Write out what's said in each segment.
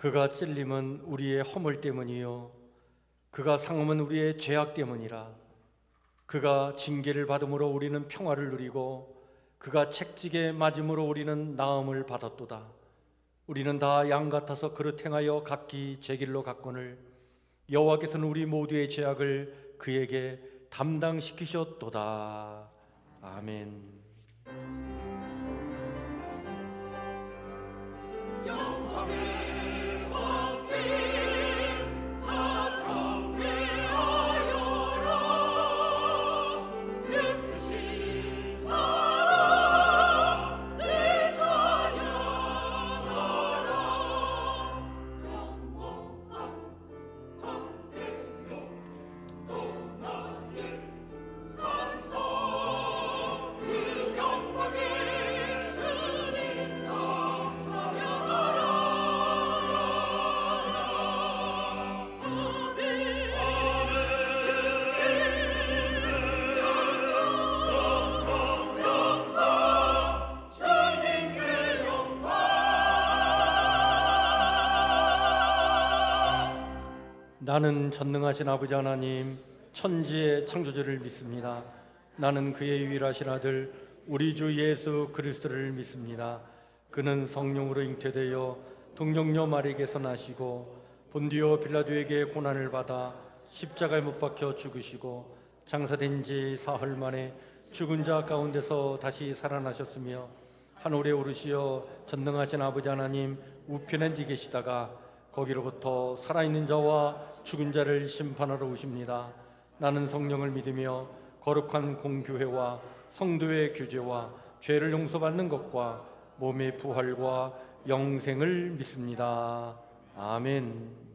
그가 찔림은 우리의 허물 때문이요 그가 상함은 우리의 죄악 때문이라. 그가 징계를 받음으로 우리는 평화를 누리고 그가 책찍에 맞음으로 우리는 나음을 받았도다. 우리는 다 양 같아서 그릇 행하여 각기 제 길로 갔거늘 여호와께서는 우리 모두의 죄악을 그에게 담당시키셨도다. 아멘. 영광의 왕께 다 경배하여라. 그 크신 사랑 늘 찬양하라. 영원한 광대여 높나의 산성 그 영광의 주님 다 찬양하라. 나는 전능하신 아버지 하나님 천지의 창조주를 믿습니다. 나는 그의 유일하신 아들 우리 주 예수 그리스도를 믿습니다. 그는 성령으로 잉태되어 동정녀 마리에게서 나시고 본디오 빌라도에게 고난을 받아 십자가에 못 박혀 죽으시고 장사된 지 사흘 만에 죽은 자 가운데서 다시 살아나셨으며 하늘에 오르시어 전능하신 아버지 하나님 우편에 앉아 계시다가 거기로부터 살아있는 자와 죽은 자를 심판하러 오십니다. 나는 성령을 믿으며 거룩한 공교회와 성도의 교제와 죄를 용서받는 것과 몸의 부활과 영생을 믿습니다. 아멘.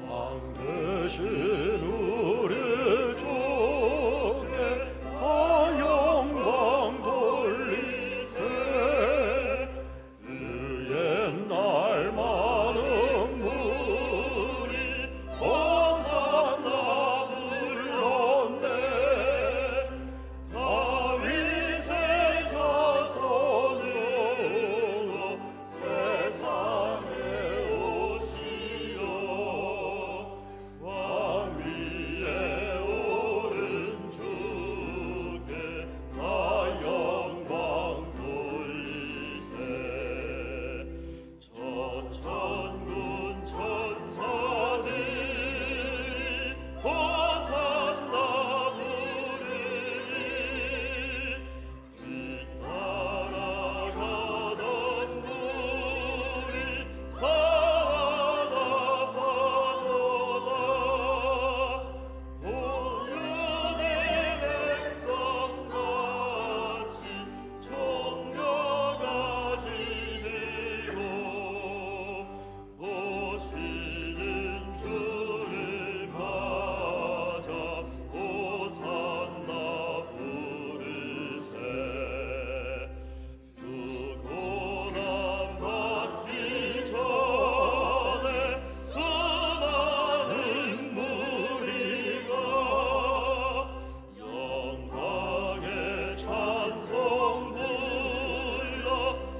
왕 대신 우리 주께 다 영광 돌리세. 그 옛날 많은 무리 호산나 불렀네. 다윗의 자손으로 세상에 오시어 왕 위에 오른 주께 다 영광 돌리세. 천천군 천사들이 호산나 부르니 뒤따라가던 무리 바다바도다. 온유대 백성같이 청려가지 들고 오시는 주를 맞아 호산나 부르세. 수고난 받기 전에 수많은 무리가 영광의 찬송 불러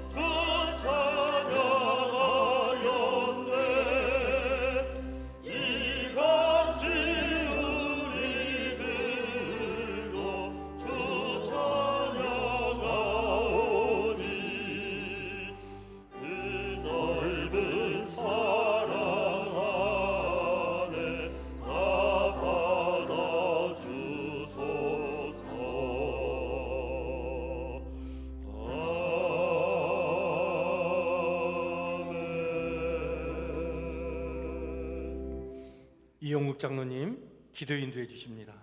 주 찬양하였네. 이같이 우리들도 주 찬양하오니 그 넓은 사랑 안에 다 받아주소서. 아멘. 이용국 장로님 기도 인도해 주십니다.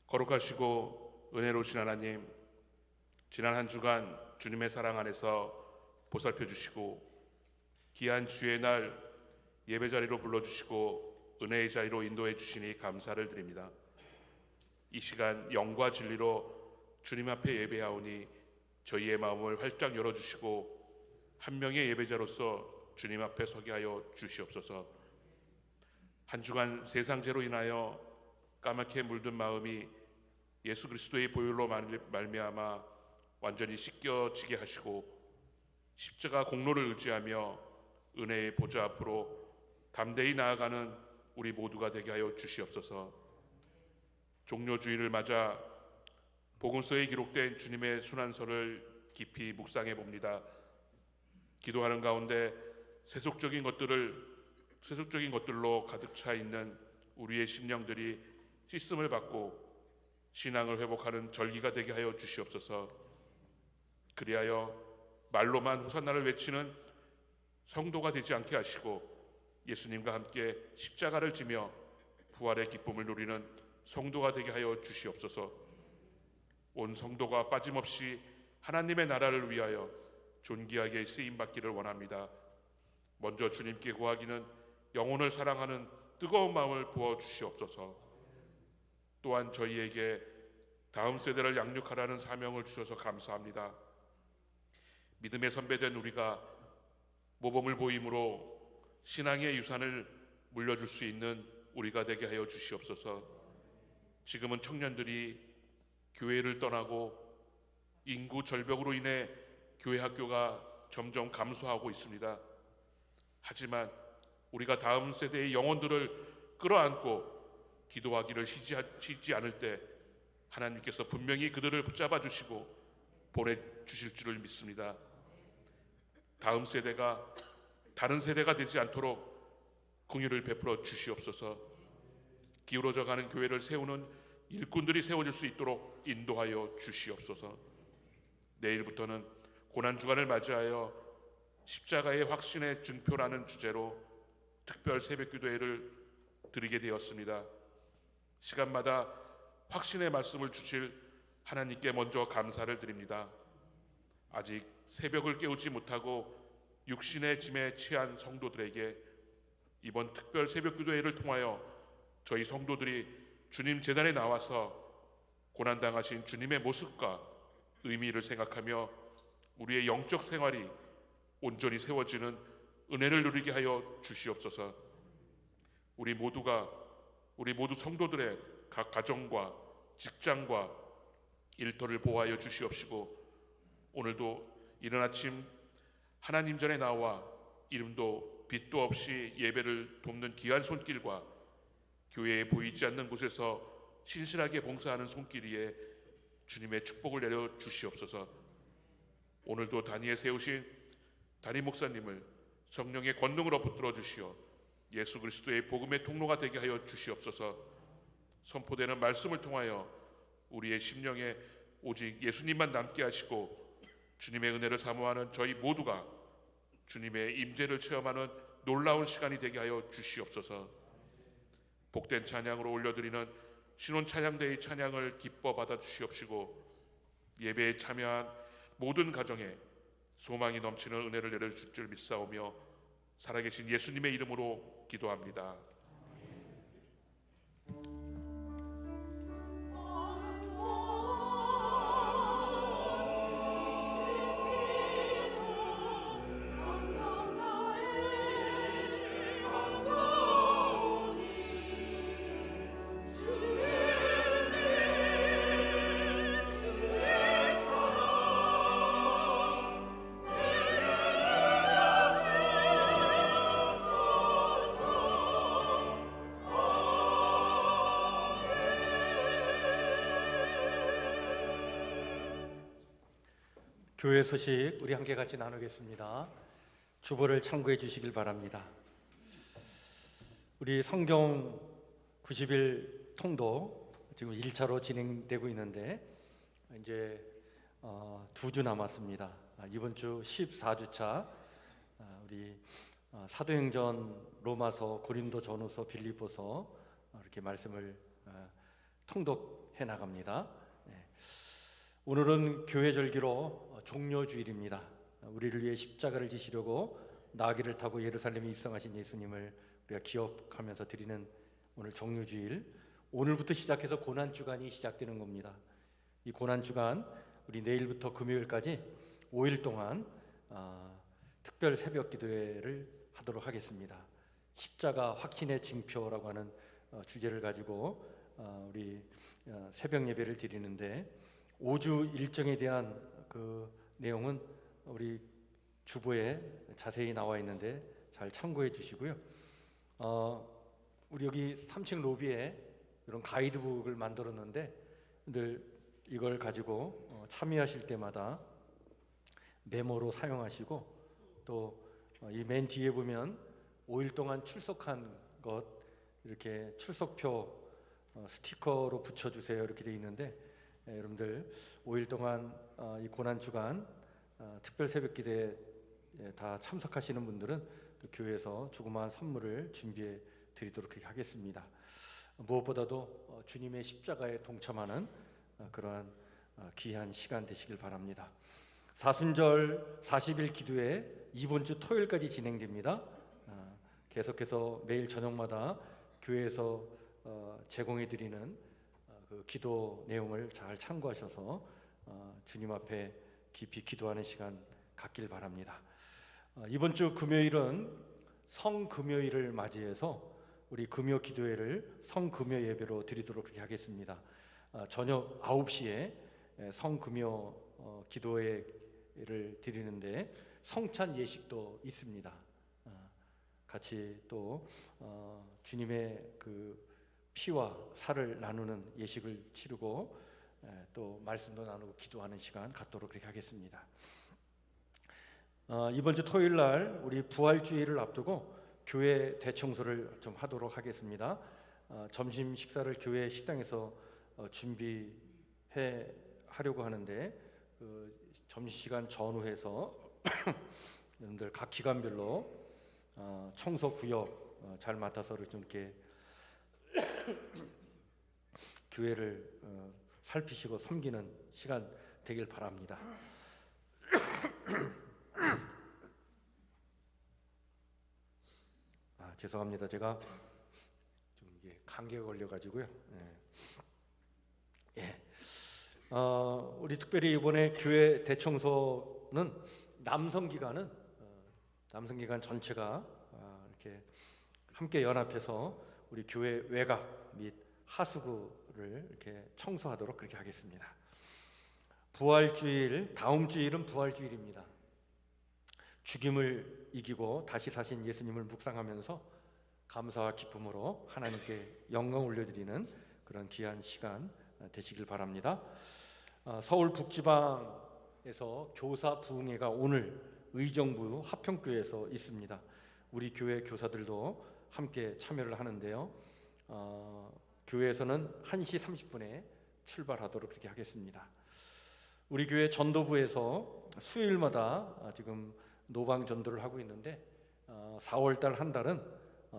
거룩하시고 은혜로우신 하나님, 지난 한 주간 주님의 사랑 안에서 보살펴 주시고 귀한 주의 날 예배 자리로 불러주시고 은혜의 자리로 인도해 주시니 감사를 드립니다. 이 시간 영과 진리로 주님 앞에 예배하오니 저희의 마음을 활짝 열어주시고 한 명의 예배자로서 주님 앞에 서게 하여 주시옵소서. 한 주간 세상죄로 인하여 까맣게 물든 마음이 예수 그리스도의 보혈로 말미암아 완전히 씻겨지게 하시고 십자가 공로를 의지하며 은혜의 보좌 앞으로 담대히 나아가는 우리 모두가 되게 하여 주시옵소서. 종료주의를 맞아 복음서에 기록된 주님의 순환설을 깊이 묵상해 봅니다. 기도하는 가운데 세속적인 것들로 가득 차 있는 우리의 심령들이 씻음을 받고 신앙을 회복하는 절기가 되게 하여 주시옵소서. 그리하여 말로만 호산나를 외치는 성도가 되지 않게 하시고 예수님과 함께 십자가를 지며 부활의 기쁨을 누리는 성도가 되게 하여 주시옵소서. 온 성도가 빠짐없이 하나님의 나라를 위하여 존귀하게 쓰임받기를 원합니다. 먼저 주님께 구하기는 영혼을 사랑하는 뜨거운 마음을 부어주시옵소서. 또한 저희에게 다음 세대를 양육하라는 사명을 주셔서 감사합니다. 믿음의 선배된 우리가 모범을 보임으로 신앙의 유산을 물려줄 수 있는 우리가 되게 하여 주시옵소서. 지금은 청년들이 교회를 떠나고 인구 절벽으로 인해 교회 학교가 점점 감소하고 있습니다. 하지만 우리가 다음 세대의 영혼들을 끌어안고 기도하기를 쉬지 않을 때 하나님께서 분명히 그들을 붙잡아 주시고 보내주실 줄을 믿습니다. 다음 세대가 다른 세대가 되지 않도록 긍휼을 베풀어 주시옵소서. 기울어져 가는 교회를 세우는 일꾼들이 세워질 수 있도록 인도하여 주시옵소서. 내일부터는 고난주간을 맞이하여 십자가의 확신의 증표라는 주제로 특별 새벽기도회를 드리게 되었습니다. 시간마다 확신의 말씀을 주실 하나님께 먼저 감사를 드립니다. 아직 새벽을 깨우지 못하고 육신의 짐에 취한 성도들에게 이번 특별 새벽기도회를 통하여 저희 성도들이 주님 제단에 나와서 고난당하신 주님의 모습과 의미를 생각하며 우리의 영적 생활이 온전히 세워지는 은혜를 누리게 하여 주시옵소서. 우리 모두 성도들의 각 가정과 직장과 일터를 보호하여 주시옵시고 오늘도 이른 아침 하나님 전에 나와 이름도 빛도 없이 예배를 돕는 귀한 손길과 교회에 보이지 않는 곳에서 신실하게 봉사하는 손길 위에 주님의 축복을 내려 주시옵소서. 오늘도 단위에 세우신 담임 목사님을 성령의 권능으로 붙들어 주시어 예수 그리스도의 복음의 통로가 되게 하여 주시옵소서. 선포되는 말씀을 통하여 우리의 심령에 오직 예수님만 남게 하시고 주님의 은혜를 사모하는 저희 모두가 주님의 임재를 체험하는 놀라운 시간이 되게 하여 주시옵소서. 복된 찬양으로 올려드리는 신혼 찬양대의 찬양을 기뻐 받아 주시옵시고 예배에 참여한 모든 가정에 소망이 넘치는 은혜를 내려주실 줄 믿사오며 살아계신 예수님의 이름으로 기도합니다. 교회 소식 우리 함께 같이 나누겠습니다. 주보를 참고해 주시길 바랍니다. 우리 성경 90일 통도 지금 1차로 진행되고 있는데 이제 2주 남았습니다. 이번 주 14주차 우리 사도행전, 로마서, 고린도 전후서, 빌립보서 이렇게 말씀을 통독해 나갑니다. 오늘은 교회 절기로 종료주일입니다. 우리를 위해 십자가를 지시려고 나귀를 타고 예루살렘에 입성하신 예수님을 우리가 기억하면서 드리는 오늘 종료주일. 오늘부터 시작해서 고난주간이 시작되는 겁니다. 이 고난주간 우리 내일부터 금요일까지 5일 동안 특별 새벽 기도회를 하도록 하겠습니다. 십자가 확신의 징표라고 하는 주제를 가지고 우리 새벽 예배를 드리는데 5주 일정에 대한 그 내용은 우리 주보에 자세히 나와 있는데 잘 참고해 주시고요. 우리 여기 3층 로비에 이런 가이드북을 만들었는데 늘 이걸 가지고 참여하실 때마다 메모로 사용하시고 또 이 맨 뒤에 보면 5일 동안 출석한 것 이렇게 출석표 스티커로 붙여주세요 이렇게 되어 있는데 여러분들 5일 동안 이 고난주간 특별 새벽 기도에 다 참석하시는 분들은 또 교회에서 조그마한 선물을 준비해 드리도록 그렇게 하겠습니다. 무엇보다도 주님의 십자가에 동참하는 그러한 귀한 시간 되시길 바랍니다. 사순절 40일 기도회 이번 주 토요일까지 진행됩니다. 계속해서 매일 저녁마다 교회에서 제공해 드리는 그 기도 내용을 잘 참고하셔서 주님 앞에 깊이 기도하는 시간 갖길 바랍니다. 이번 주 금요일은 성금요일을 맞이해서 우리 금요 기도회를 성금요 예배로 드리도록 그렇게 하겠습니다. 저녁 9시에 성금요 기도회를 드리는데 성찬 예식도 있습니다. 같이 또 주님의 그 피와 살을 나누는 예식을 치르고 또 말씀도 나누고 기도하는 시간 갖도록 그렇게 하겠습니다. 이번 주 토요일 날 우리 부활주일을 앞두고 교회 대청소를 좀 하도록 하겠습니다. 점심 식사를 교회 식당에서 준비해 하려고 하는데 그 점심시간 전후해서 여러분들 각 기관별로 청소 구역 잘 맡아서 좀 이렇게 교회를 살피시고 섬기는 시간 되길 바랍니다. 죄송합니다. 제가 좀 이게 감기가 걸려가지고요. 우리 특별히 이번에 교회 대청소는 남성 기관은 남성 기관 전체가 이렇게 함께 연합해서 우리 교회 외곽 및 하수구를 이렇게 청소하도록 그렇게 하겠습니다. 부활주일, 다음 주일은 부활주일입니다. 죽임을 이기고 다시 사신 예수님을 묵상하면서 감사와 기쁨으로 하나님께 영광 올려드리는 그런 귀한 시간 되시길 바랍니다. 서울 북지방에서 교사 부흥회가 오늘 의정부 화평교회에서 있습니다. 우리 교회 교사들도 함께 참여를 하는데요. 교회에서는 1시 30분에 출발하도록 그렇게 하겠습니다. 우리 교회 전도부에서 수요일마다 지금 노방 전도를 하고 있는데 4월달 한 달은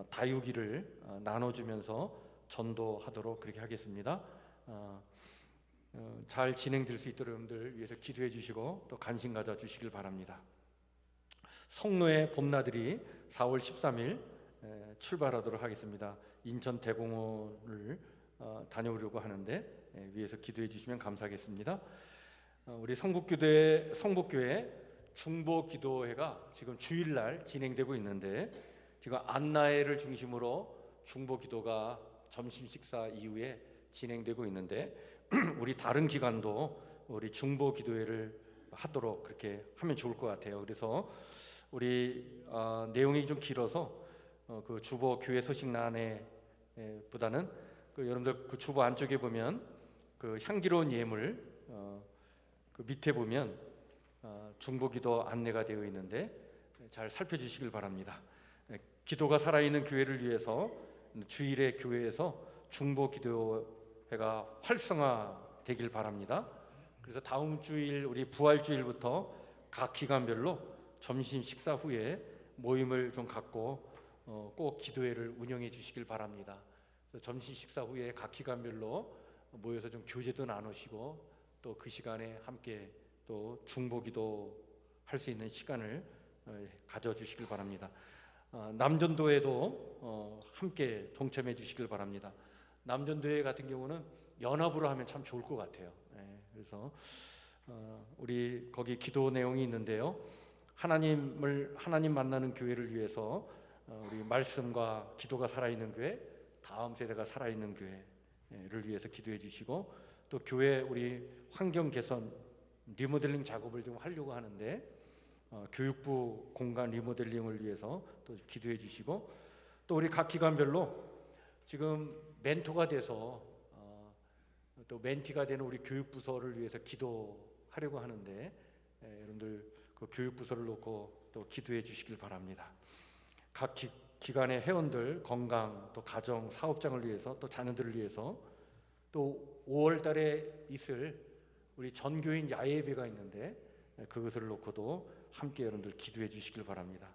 다육이를 나눠주면서 전도하도록 그렇게 하겠습니다. 잘 진행될 수 있도록 여러분들 위해서 기도해 주시고 또 관심 가져 주시길 바랍니다. 성로의 봄나들이 4월 13일 출발하도록 하겠습니다. 인천 대공원을 다녀오려고 하는데 위해서 기도해 주시면 감사하겠습니다. 우리 성북교회 중보기도회가 지금 주일날 진행되고 있는데 지금 안나회를 중심으로 중보기도가 점심 식사 이후에 진행되고 있는데 우리 다른 기관도 우리 중보기도회를 하도록 그렇게 하면 좋을 것 같아요. 그래서 우리 내용이 좀 길어서 그 주보 교회 소식란보다는 그 여러분들 그 주보 안쪽에 보면 그 향기로운 예물 그 밑에 보면 중보기도 안내가 되어 있는데 잘 살펴주시길 바랍니다. 기도가 살아있는 교회를 위해서 주일에 교회에서 중보기도회가 활성화되길 바랍니다. 그래서 다음 주일 우리 부활주일부터 각 기관별로 점심 식사 후에 모임을 좀 갖고 꼭 기도회를 운영해 주시길 바랍니다. 그래서 점심 식사 후에 각 기관별로 모여서 좀 교제도 나누시고 또 그 시간에 함께 또 중보기도 할 수 있는 시간을 가져주시길 바랍니다. 남전도회도 함께 동참해 주시길 바랍니다. 남전도회 같은 경우는 연합으로 하면 참 좋을 것 같아요. 그래서 우리 거기 기도 내용이 있는데요. 하나님 만나는 교회를 위해서 우리 말씀과 기도가 살아있는 교회, 다음 세대가 살아있는 교회를 위해서 기도해 주시고, 또 교회 우리 환경 개선 리모델링 작업을 좀 하려고 하는데 교육부 공간 리모델링을 위해서 또 기도해 주시고, 또 우리 각 기관별로 지금 멘토가 돼서 또 멘티가 되는 우리 교육부서를 위해서 기도하려고 하는데, 여러분들 그 교육부서를 놓고 또 기도해 주시길 바랍니다. 각 기관의 회원들 건강, 또 가정, 사업장을 위해서, 또 자녀들을 위해서, 또 5월 달에 있을 우리 전교인 야예배가 있는데 그것을 놓고도 함께 여러분들 기도해 주시길 바랍니다.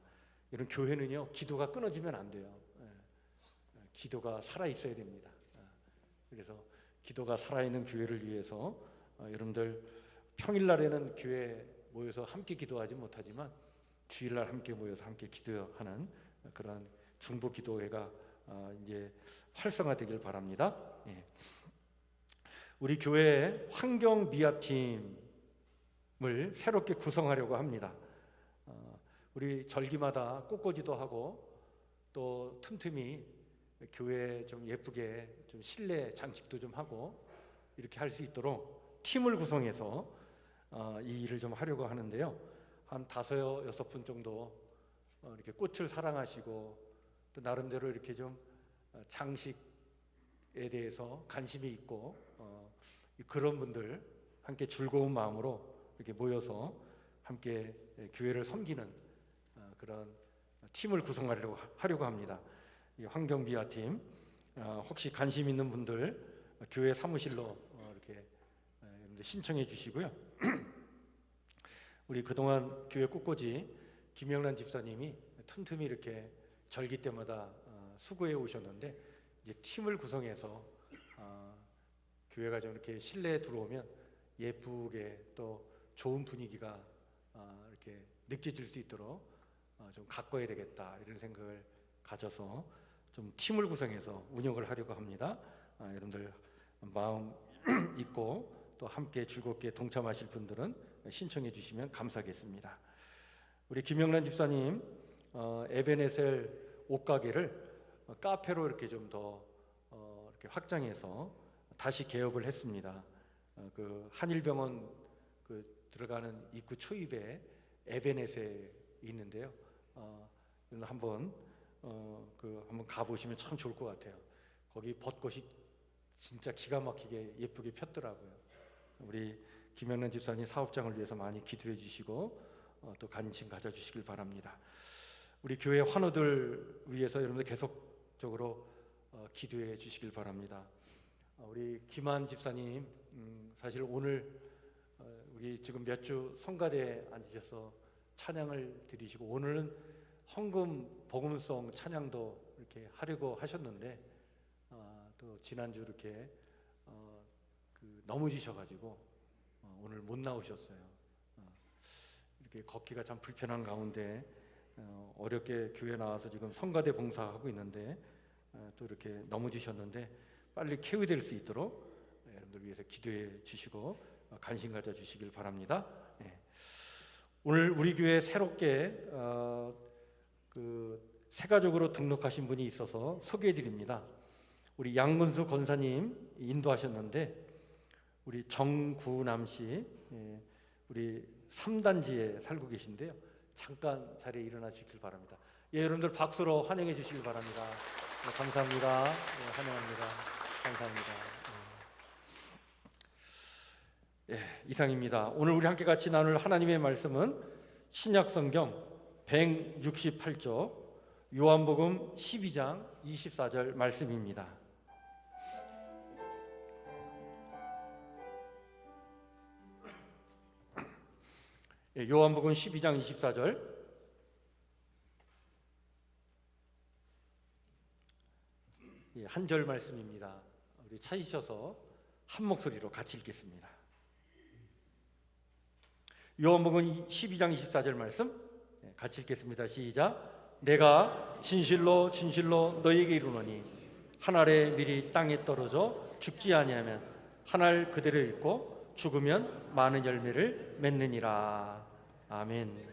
이런 교회는요, 기도가 끊어지면 안 돼요. 기도가 살아 있어야 됩니다. 그래서 기도가 살아있는 교회를 위해서 여러분들 평일날에는 교회 모여서 함께 기도하지 못하지만 주일날 함께 모여서 함께 기도하는 그런 중보 기도회가 이제 활성화되길 바랍니다. 예. 우리 교회의 환경 미화팀을 새롭게 구성하려고 합니다. 우리 절기마다 꽃꽂이도 하고 또 틈틈이 교회 좀 예쁘게 좀 실내 장식도 좀 하고 이렇게 할 수 있도록 팀을 구성해서 이 일을 좀 하려고 하는데요. 한 5, 6분 정도 이렇게 꽃을 사랑하시고 또 나름대로 이렇게 좀 장식에 대해서 관심이 있고 그런 분들 함께 즐거운 마음으로 이렇게 모여서 함께 교회를 섬기는 그런 팀을 구성하려고 합니다. 이 환경미화팀, 혹시 관심 있는 분들 교회 사무실로 이렇게 여러분들 신청해 주시고요. 우리 그동안 교회 꽃꽂이 김영란 집사님이 틈틈이 이렇게 절기 때마다 수고해 오셨는데, 이제 팀을 구성해서 교회가 좀 이렇게 실내에 들어오면 예쁘게 또 좋은 분위기가 이렇게 느껴질 수 있도록 좀 가꿔야 되겠다, 이런 생각을 가져서 좀 팀을 구성해서 운영을 하려고 합니다. 여러분들 마음 있고 또 함께 즐겁게 동참하실 분들은 신청해 주시면 감사하겠습니다. 우리 김영란 집사님 에베네셀 옷가게를 카페로 이렇게 좀 더 이렇게 확장해서 다시 개업을 했습니다. 그 한일병원 그 들어가는 입구 초입에 에베네셀이 있는데요. 한번 한번 가보시면 참 좋을 것 같아요. 거기 벚꽃이 진짜 기가 막히게 예쁘게 폈더라고요. 우리 김영란 집사님 사업장을 위해서 많이 기도해 주시고 또 관심 가져주시길 바랍니다. 우리 교회 환우들 위해서 여러분들 계속적으로 기도해 주시길 바랍니다. 우리 김한 집사님 사실 오늘 우리 지금 몇 주 성가대에 앉으셔서 찬양을 드리시고, 오늘은 헌금 복음성 찬양도 이렇게 하려고 하셨는데 또 지난주 이렇게 넘어지셔가지고 오늘 못 나오셨어요. 이렇게 걷기가 참 불편한 가운데 어렵게 교회 나와서 지금 성가대 봉사하고 있는데 또 이렇게 넘어지셨는데 빨리 쾌유될 수 있도록 여러분들 위해서 기도해 주시고 관심 가져 주시길 바랍니다. 오늘 우리 교회 새롭게 세가족으로 등록하신 분이 있어서 소개해 드립니다. 우리 양근수 권사님 인도하셨는데, 우리 정구남 씨, 우리 3단지에 살고 계신데요. 잠깐 자리에 일어나 주시길 바랍니다. 여러분들 박수로 환영해 주시길 바랍니다. 감사합니다. 환영합니다. 감사합니다. 이상입니다. 오늘 우리 함께 같이 나눌 하나님의 말씀은 신약성경 168조 요한복음 12장 24절 말씀입니다. 요한복음 12장 24절, 한 절 말씀입니다. 우리 찾으셔서 한 목소리로 같이 읽겠습니다. 요한복음 12장 24절 말씀 같이 읽겠습니다. 시작. 내가 진실로 진실로 너희에게 이르노니 한 알의 밀이 땅에 떨어져 죽지 아니하면 한 알 그대로 있고 죽으면 많은 열매를 맺느니라. 아멘.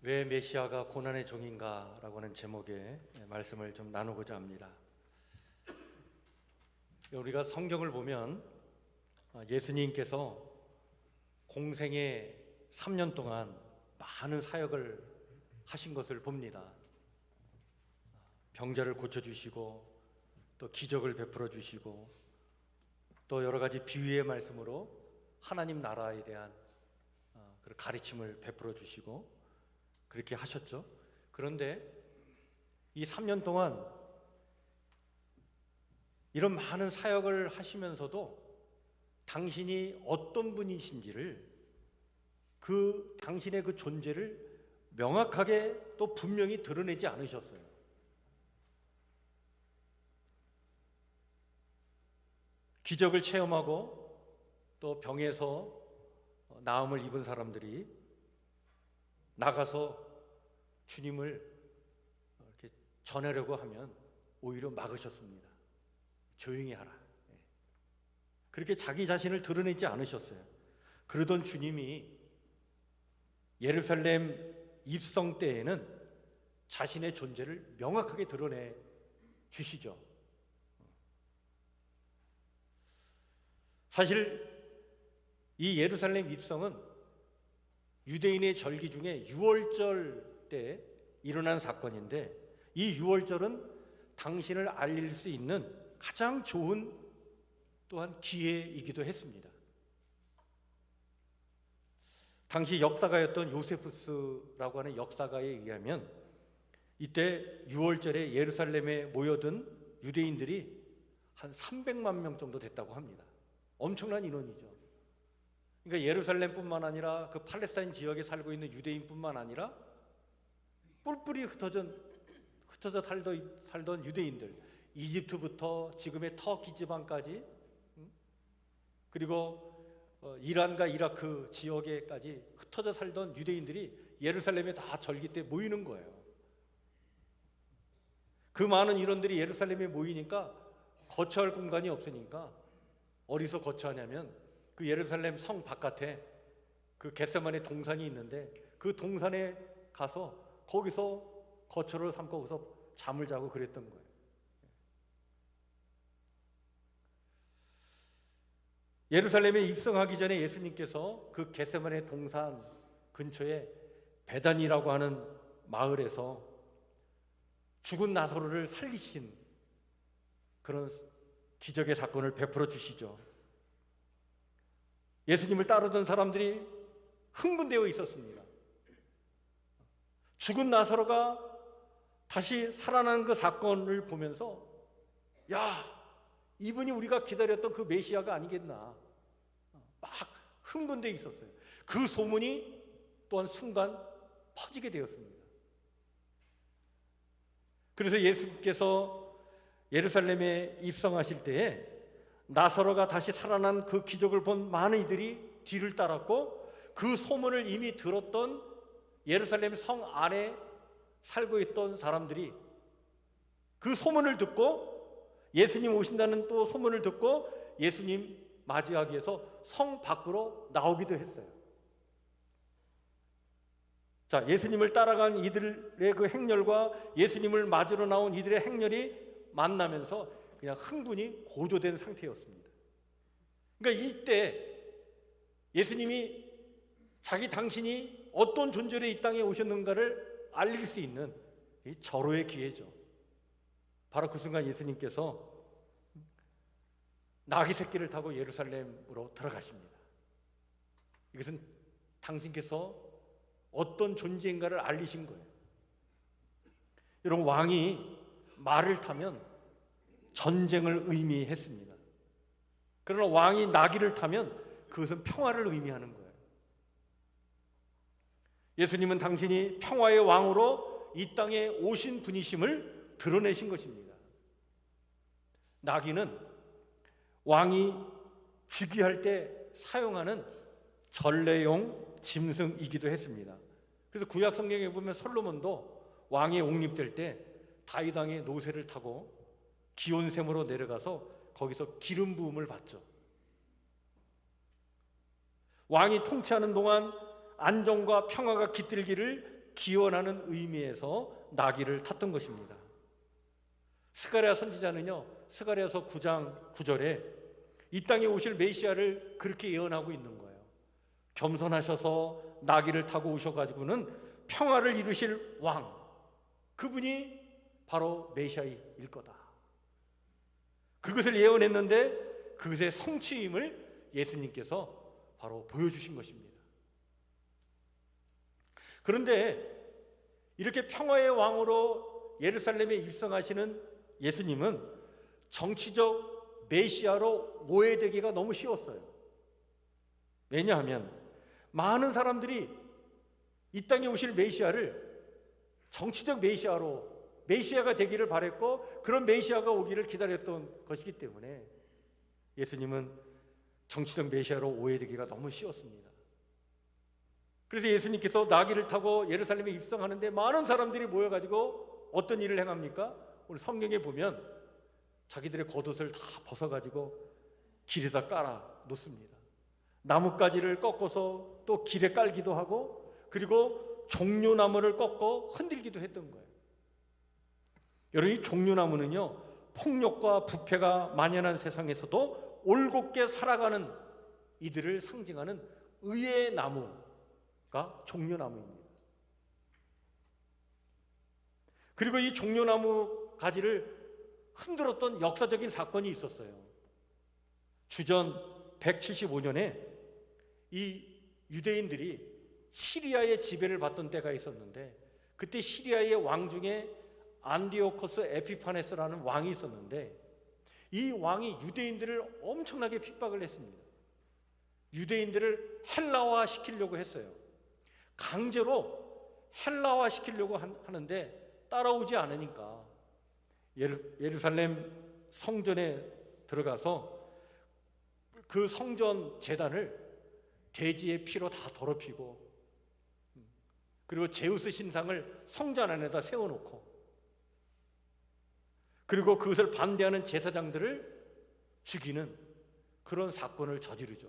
왜 메시아가 고난의 종인가라고 하는 제목의 말씀을 좀 나누고자 합니다. 우리가 성경을 보면 예수님께서 공생애 3년 동안 많은 사역을 하신 것을 봅니다. 병자를 고쳐주시고 또 기적을 베풀어 주시고 또 여러 가지 비유의 말씀으로 하나님 나라에 대한 그런 가르침을 베풀어 주시고 그렇게 하셨죠. 그런데 이 3년 동안 이런 많은 사역을 하시면서도 당신이 어떤 분이신지를 당신의 그 존재를 명확하게 또 분명히 드러내지 않으셨어요. 기적을 체험하고 또 병에서 나음을 입은 사람들이 나가서 주님을 이렇게 전하려고 하면 오히려 막으셨습니다. 조용히 하라. 그렇게 자기 자신을 드러내지 않으셨어요. 그러던 주님이 예루살렘 입성 때에는 자신의 존재를 명확하게 드러내 주시죠. 사실 이 예루살렘 입성은 유대인의 절기 중에 유월절 때 일어난 사건인데, 이 유월절은 당신을 알릴 수 있는 가장 좋은 또한 기회이기도 했습니다. 당시 역사가였던 요세푸스라고 하는 역사가에 의하면 이때 유월절에 예루살렘에 모여든 유대인들이 한 300만 명 정도 됐다고 합니다. 엄청난 인원이죠. 그러니까 예루살렘뿐만 아니라 그 팔레스타인 지역에 살고 있는 유대인뿐만 아니라 뿔뿔이 흩어져 살던 유대인들, 이집트부터 지금의 터키 지방까지, 그리고 이란과 이라크 지역에까지 흩어져 살던 유대인들이 예루살렘에 다 절기 때 모이는 거예요. 그 많은 인원들이 예루살렘에 모이니까 거처할 공간이 없으니까 어디서 거처하냐면 그 예루살렘 성 바깥에 그 겟세마네 동산이 있는데 그 동산에 가서 거기서 거처를 삼고 거기서 잠을 자고 그랬던 거예요. 예루살렘에 입성하기 전에 예수님께서 그 겟세마네 동산 근처에 베단이라고 하는 마을에서 죽은 나사로를 살리신 그런 기적의 사건을 베풀어 주시죠. 예수님을 따르던 사람들이 흥분되어 있었습니다. 죽은 나사로가 다시 살아나는 그 사건을 보면서 야, 이분이 우리가 기다렸던 그 메시아가 아니겠나 막 흥분되어 있었어요. 그 소문이 또한 순간 퍼지게 되었습니다. 그래서 예수님께서 예루살렘에 입성하실 때에 나사로가 다시 살아난 그 기적을 본 많은 이들이 뒤를 따랐고, 그 소문을 이미 들었던 예루살렘 성 안에 살고 있던 사람들이 그 소문을 듣고, 예수님 오신다는 또 소문을 듣고 예수님 맞이하기 위해서 성 밖으로 나오기도 했어요. 자, 예수님을 따라간 이들의 그 행렬과 예수님을 맞으러 나온 이들의 행렬이 만나면서 그냥 흥분이 고조된 상태였습니다. 그러니까 이때 예수님이 당신이 어떤 존재로 이 땅에 오셨는가를 알릴 수 있는 이 절호의 기회죠. 바로 그 순간 예수님께서 나귀 새끼를 타고 예루살렘으로 들어가십니다. 이것은 당신께서 어떤 존재인가를 알리신 거예요. 여러분, 왕이 말을 타면 전쟁을 의미했습니다. 그러나 왕이 나귀를 타면 그것은 평화를 의미하는 거예요. 예수님은 당신이 평화의 왕으로 이 땅에 오신 분이심을 드러내신 것입니다. 나귀는 왕이 즉위할 때 사용하는 전례용 짐승이기도 했습니다. 그래서 구약 성경에 보면 솔로몬도 왕이 옹립될 때 다윗 왕의 노새를 타고 기온샘으로 내려가서 거기서 기름 부음을 받죠. 왕이 통치하는 동안 안정과 평화가 깃들기를 기원하는 의미에서 나귀를 탔던 것입니다. 스가랴 선지자는요, 스가랴서 9장 9절에 이 땅에 오실 메시아를 그렇게 예언하고 있는 거예요. 겸손하셔서 나귀를 타고 오셔가지고는 평화를 이루실 왕, 그분이 바로 메시아일 거다. 그것을 예언했는데 그것의 성취임을 예수님께서 바로 보여주신 것입니다. 그런데 이렇게 평화의 왕으로 예루살렘에 입성하시는 예수님은 정치적 메시아로 오해되기가 너무 쉬웠어요. 왜냐하면 많은 사람들이 이 땅에 오실 메시아를 정치적 메시아가 되기를 바랬고, 그런 메시아가 오기를 기다렸던 것이기 때문에 예수님은 정치적 메시아로 오해되기가 너무 쉬웠습니다. 그래서 예수님께서 나귀를 타고 예루살렘에 입성하는데 많은 사람들이 모여가지고 어떤 일을 행합니까? 오늘 성경에 보면 자기들의 겉옷을 다 벗어가지고 길에다 깔아 놓습니다. 나뭇가지를 꺾어서 또 길에 깔기도 하고, 그리고 종려나무를 꺾어 흔들기도 했던 거예요. 여러분, 이 종려나무는요, 폭력과 부패가 만연한 세상에서도 올곧게 살아가는 이들을 상징하는 의의 나무가 종려나무입니다. 그리고 이 종려나무 가지를 흔들었던 역사적인 사건이 있었어요. 주전 175년에 이 유대인들이 시리아의 지배를 받던 때가 있었는데, 그때 시리아의 왕 중에 안디오코스 에피파네스라는 왕이 있었는데, 이 왕이 유대인들을 엄청나게 핍박을 했습니다. 유대인들을 헬라화 시키려고 했어요. 강제로 헬라화 시키려고 하는데 따라오지 않으니까 예루살렘 성전에 들어가서 그 성전 제단을 돼지의 피로 다 더럽히고, 그리고 제우스 신상을 성전 안에다 세워놓고, 그리고 그것을 반대하는 제사장들을 죽이는 그런 사건을 저지르죠.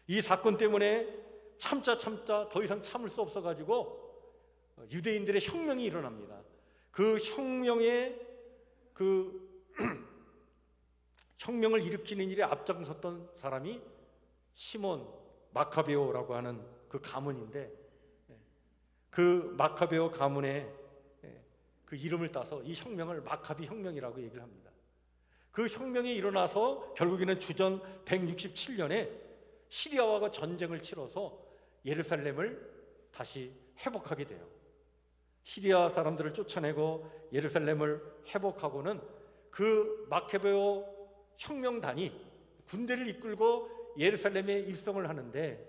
이 사건 때문에 참자 더 이상 참을 수 없어가지고 유대인들의 혁명이 일어납니다. 그 혁명의 혁명을 일으키는 일에 앞장섰던 사람이 시몬 마카베오라고 하는 그 가문인데, 그 마카베오 가문의 그 이름을 따서 이 혁명을 마카비 혁명이라고 얘기를 합니다. 그 혁명이 일어나서 결국에는 주전 167년에 시리아와 전쟁을 치러서 예루살렘을 다시 회복하게 돼요. 시리아 사람들을 쫓아내고 예루살렘을 회복하고는 그 마카베오 혁명단이 군대를 이끌고 예루살렘에 입성을 하는데,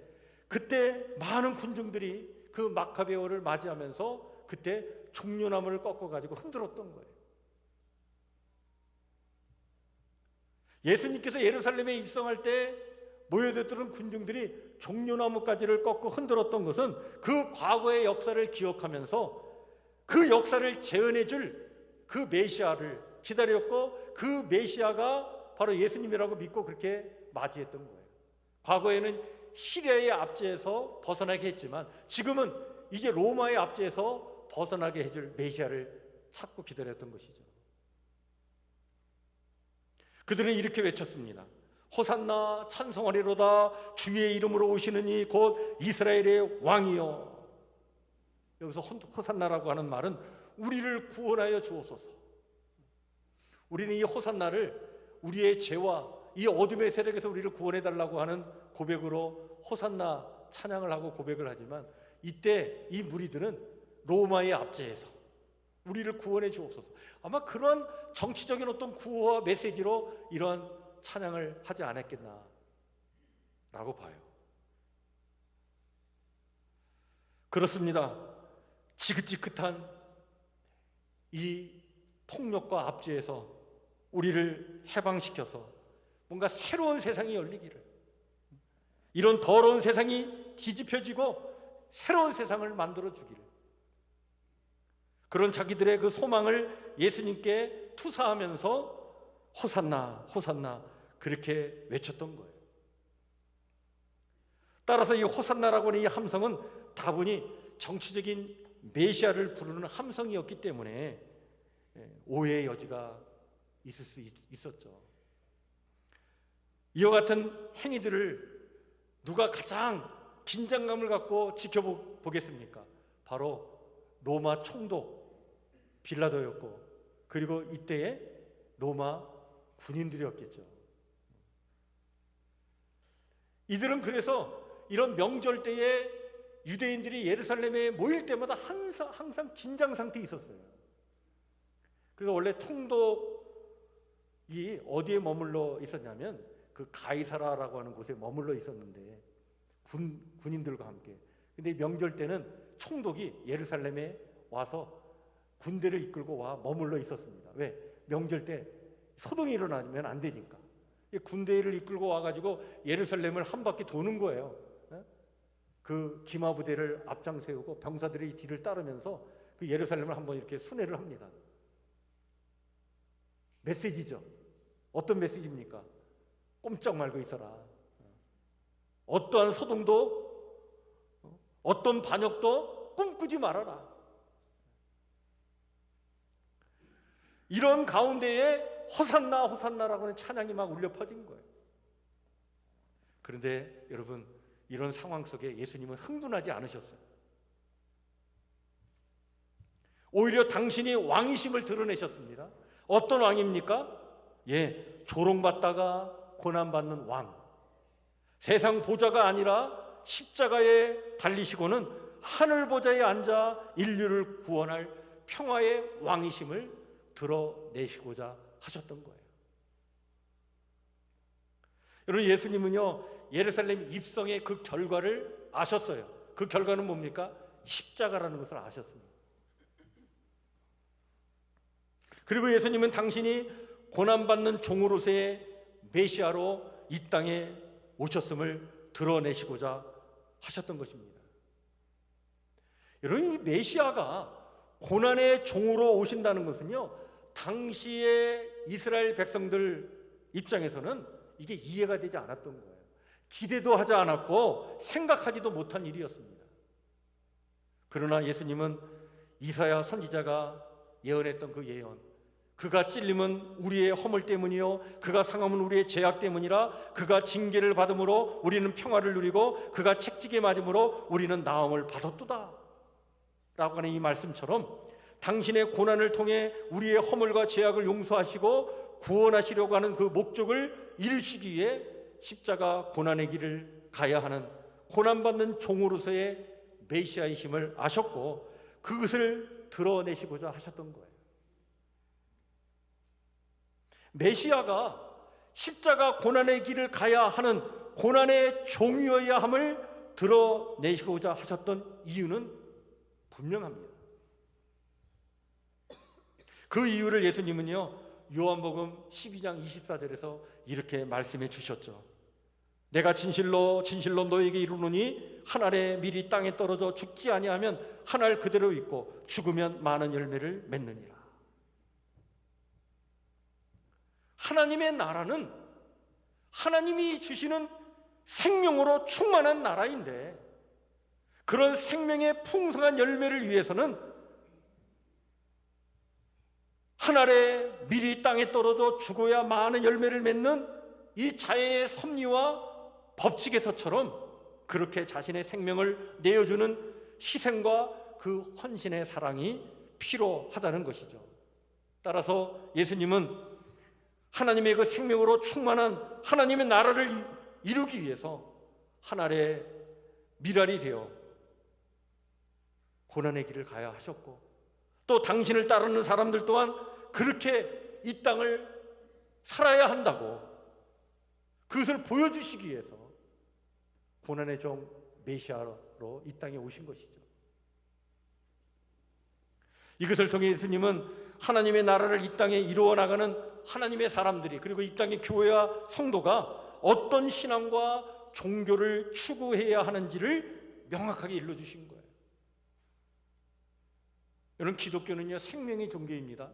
그때 많은 군중들이 그 마카베오를 맞이하면서 그때 종려나무를 꺾어가지고 흔들었던 거예요. 예수님께서 예루살렘에 입성할 때 모여들었던 군중들이 종려나무까지를 꺾고 흔들었던 것은 그 과거의 역사를 기억하면서 그 역사를 재현해 줄 그 메시아를 기다렸고, 그 메시아가 바로 예수님이라고 믿고 그렇게 맞이했던 거예요. 과거에는 시리아의 압제에서 벗어나게 했지만 지금은 이제 로마의 압제에서 벗어나게 해줄 메시아를 찾고 기다렸던 것이죠. 그들은 이렇게 외쳤습니다. 호산나 찬송하리로다. 주의 이름으로 오시는 이 곧 이스라엘의 왕이요. 여기서 호산나라고 하는 말은 우리를 구원하여 주옵소서. 우리는 이 호산나를 우리의 죄와 이 어둠의 세력에서 우리를 구원해달라고 하는 고백으로 호산나 찬양을 하고 고백을 하지만, 이때 이 무리들은 로마의 압제에서 우리를 구원해 주옵소서, 아마 그런 정치적인 어떤 구호와 메시지로 이러한 찬양을 하지 않았겠나 라고 봐요. 그렇습니다. 지긋지긋한 이 폭력과 압제에서 우리를 해방시켜서 뭔가 새로운 세상이 열리기를, 이런 더러운 세상이 뒤집혀지고 새로운 세상을 만들어주기를, 그런 자기들의 그 소망을 예수님께 투사하면서 호산나 호산나 그렇게 외쳤던 거예요. 따라서 이 호산나라고 하는 이 함성은 다분히 정치적인 메시아를 부르는 함성이었기 때문에 오해의 여지가 있을 수 있었죠. 이와 같은 행위들을 누가 가장 긴장감을 갖고 지켜보겠습니까? 바로 로마 총독 빌라도였고, 그리고 이때의 로마 군인들이었겠죠. 이들은 그래서 이런 명절 때에 유대인들이 예루살렘에 모일 때마다 항상 긴장 상태에 있었어요. 그래서 원래 총독이 어디에 머물러 있었냐면 그 가이사라라고 하는 곳에 머물러 있었는데, 군인들과 함께. 근데 명절 때는 총독이 예루살렘에 와서 군대를 이끌고 와 머물러 있었습니다. 왜? 명절 때 소동이 일어나면 안 되니까. 군대를 이끌고 와가지고 예루살렘을 한 바퀴 도는 거예요. 그 기마 부대를 앞장 세우고 병사들이 뒤를 따르면서 그 예루살렘을 한번 이렇게 순회를 합니다. 메시지죠. 어떤 메시지입니까? 꼼짝 말고 있어라. 어떠한 소동도, 어떤 반역도 꿈꾸지 말아라. 이런 가운데에 호산나 호산나라고 하는 찬양이 막 울려 퍼진 거예요. 그런데 여러분, 이런 상황 속에 예수님은 흥분하지 않으셨어요. 오히려 당신이 왕이심을 드러내셨습니다. 어떤 왕입니까? 조롱받다가 고난받는 왕. 세상 보좌가 아니라 십자가에 달리시고는 하늘 보좌에 앉아 인류를 구원할 평화의 왕이심을 드러내시고자 하셨던 거예요. 여러분, 예수님은요 예루살렘 입성의 그 결과를 아셨어요. 그 결과는 뭡니까? 십자가라는 것을 아셨습니다. 그리고 예수님은 당신이 고난받는 종으로서의 메시아로 이 땅에 오셨음을 드러내시고자 하셨던 것입니다. 여러분, 이 메시아가 고난의 종으로 오신다는 것은요, 당시의 이스라엘 백성들 입장에서는 이게 이해가 되지 않았던 거예요. 기대도 하지 않았고 생각하지도 못한 일이었습니다. 그러나 예수님은 이사야 선지자가 예언했던 그 예언, 그가 찔림은 우리의 허물 때문이요 그가 상함은 우리의 죄악 때문이라, 그가 징계를 받음으로 우리는 평화를 누리고 그가 책지게 맞음으로 우리는 나음을 받았도다 라고 하는 이 말씀처럼, 당신의 고난을 통해 우리의 허물과 죄악을 용서하시고 구원하시려고 하는 그 목적을 이루시기 위해 십자가 고난의 길을 가야 하는 고난받는 종으로서의 메시아이심을 아셨고, 그것을 드러내시고자 하셨던 거예요. 메시아가 십자가 고난의 길을 가야 하는 고난의 종이어야 함을 드러내시고자 하셨던 이유는 분명합니다. 그 이유를 예수님은요 요한복음 12장 24절에서 이렇게 말씀해 주셨죠. 내가 진실로 진실로 너에게 이르노니 한 알의 밀이 땅에 떨어져 죽지 아니하면 한 알 그대로 있고 죽으면 많은 열매를 맺느니라. 하나님의 나라는 하나님이 주시는 생명으로 충만한 나라인데, 그런 생명의 풍성한 열매를 위해서는 한 알의 밀이 땅에 떨어져 죽어야 많은 열매를 맺는 이 자연의 섭리와 법칙에서처럼 그렇게 자신의 생명을 내어주는 희생과 그 헌신의 사랑이 필요하다는 것이죠. 따라서 예수님은 하나님의 그 생명으로 충만한 하나님의 나라를 이루기 위해서 한 알의 밀알이 되어 고난의 길을 가야 하셨고, 또 당신을 따르는 사람들 또한 그렇게 이 땅을 살아야 한다고 그것을 보여주시기 위해서 고난의 종 메시아로 이 땅에 오신 것이죠. 이것을 통해 예수님은 하나님의 나라를 이 땅에 이루어 나가는 하나님의 사람들이, 그리고 이 땅의 교회와 성도가 어떤 신앙과 종교를 추구해야 하는지를 명확하게 일러주신 거예요. 여러분, 기독교는요 생명의 종교입니다.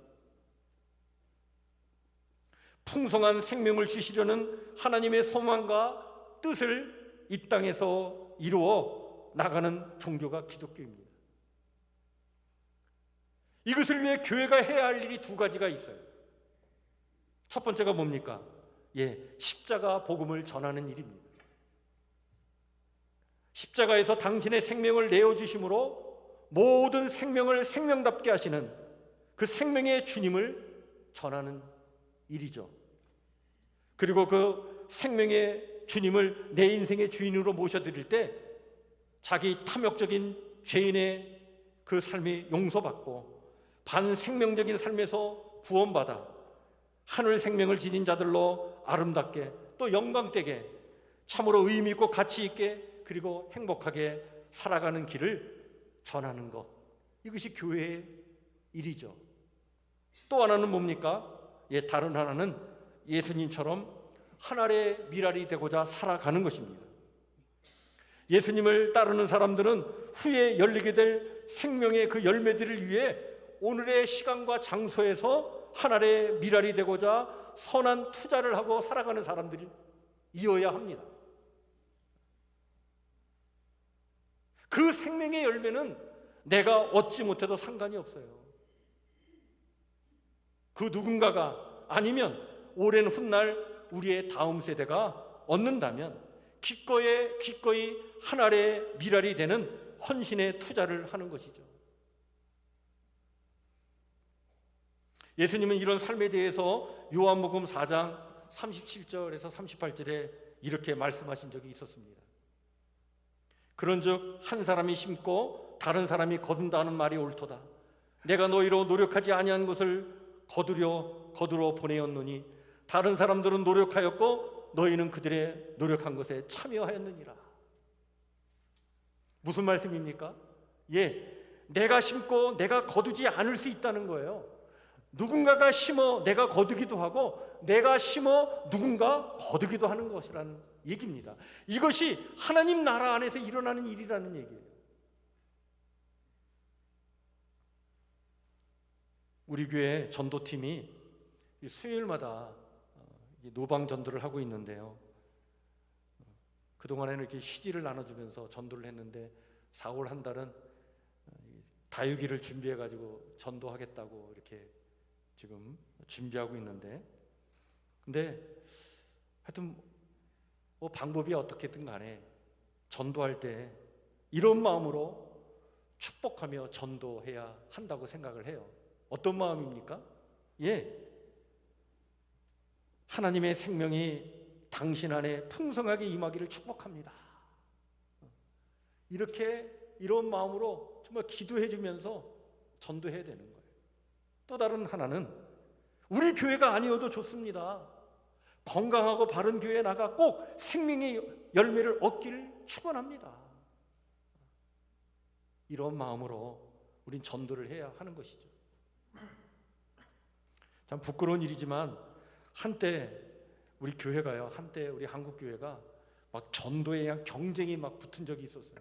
풍성한 생명을 주시려는 하나님의 소망과 뜻을 이 땅에서 이루어 나가는 종교가 기독교입니다. 이것을 위해 교회가 해야 할 일이 두 가지가 있어요. 첫 번째가 뭡니까? 십자가 복음을 전하는 일입니다. 십자가에서 당신의 생명을 내어주심으로 모든 생명을 생명답게 하시는 그 생명의 주님을 전하는 일이죠. 그리고 그 생명의 주님을 내 인생의 주인으로 모셔드릴 때 자기 탐욕적인 죄인의 그 삶이 용서받고 반생명적인 삶에서 구원받아 하늘 생명을 지닌 자들로 아름답게 또 영광되게 참으로 의미 있고 가치 있게 그리고 행복하게 살아가는 길을 전하는 것, 이것이 교회의 일이죠. 또 하나는 뭡니까? 다른 하나는 예수님처럼 하늘의 미랄이 되고자 살아가는 것입니다. 예수님을 따르는 사람들은 후에 열리게 될 생명의 그 열매들을 위해 오늘의 시간과 장소에서 하늘의 미랄이 되고자 선한 투자를 하고 살아가는 사람들이어야 합니다. 그 생명의 열매는 내가 얻지 못해도 상관이 없어요. 그 누군가가 아니면 오랜 훗날 우리의 다음 세대가 얻는다면 기꺼이 하늘의 미랄이 되는 헌신의 투자를 하는 것이죠. 예수님은 이런 삶에 대해서 요한복음 4장 37절에서 38절에 이렇게 말씀하신 적이 있었습니다. 그런즉 한 사람이 심고 다른 사람이 거둔다는 말이 옳도다. 내가 너희로 노력하지 아니한 것을 거두러 보내었노니 다른 사람들은 노력하였고 너희는 그들의 노력한 것에 참여하였느니라. 무슨 말씀입니까? 내가 심고 내가 거두지 않을 수 있다는 거예요. 누군가가 심어 내가 거두기도 하고 내가 심어 누군가 거두기도 하는 것이라는 얘기입니다. 이것이 하나님 나라 안에서 일어나는 일이라는 얘기예요. 우리 교회 전도팀이 수요일마다 노방 전도를 하고 있는데요. 그동안에는 이렇게 휴지를 나눠주면서 전도를 했는데 4월 한 달은 다육이를 준비해가지고 전도하겠다고 이렇게 지금 준비하고 있는데, 근데 하여튼 방법이 어떻게든 간에 전도할 때 이런 마음으로 축복하며 전도해야 한다고 생각을 해요. 어떤 마음입니까? 하나님의 생명이 당신 안에 풍성하게 임하기를 축복합니다. 이런 마음으로 정말 기도해 주면서 전도해야 되는 거예요. 또 다른 하나는 우리 교회가 아니어도 좋습니다. 건강하고 바른 교회에 나가 꼭 생명의 열매를 얻기를 축원합니다. 이런 마음으로 우린 전도를 해야 하는 것이죠. 참 부끄러운 일이지만 한때 우리 교회가요, 한때 우리 한국 교회가 막 전도에 대한 경쟁이 막 붙은 적이 있었어요.